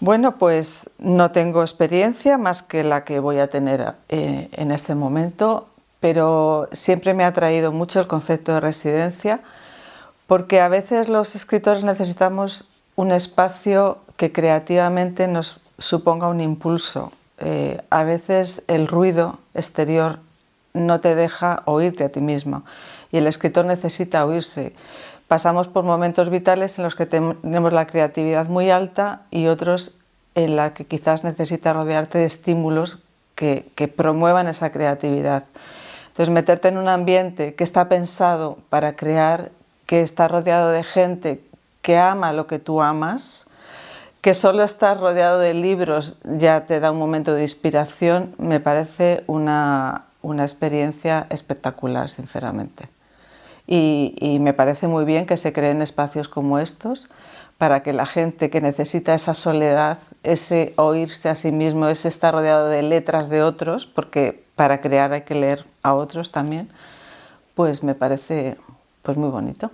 Bueno, pues no tengo experiencia más que la que voy a tener en este momento, pero siempre me ha atraído mucho el concepto de residencia, porque a veces los escritores necesitamos un espacio que creativamente nos suponga un impulso. A veces el ruido exterior no te deja oírte a ti mismo y el escritor necesita oírse. Pasamos por momentos vitales en los que tenemos la creatividad muy alta y otros en la que quizás necesitas rodearte de estímulos que promuevan esa creatividad. Entonces, meterte en un ambiente que está pensado para crear, que está rodeado de gente que ama lo que tú amas, que solo estar rodeado de libros ya te da un momento de inspiración, me parece una experiencia espectacular, sinceramente. Y me parece muy bien que se creen espacios como estos para que la gente que necesita esa soledad, ese oírse a sí mismo, ese estar rodeado de letras de otros, porque para crear hay que leer a otros también, pues me parece pues muy bonito.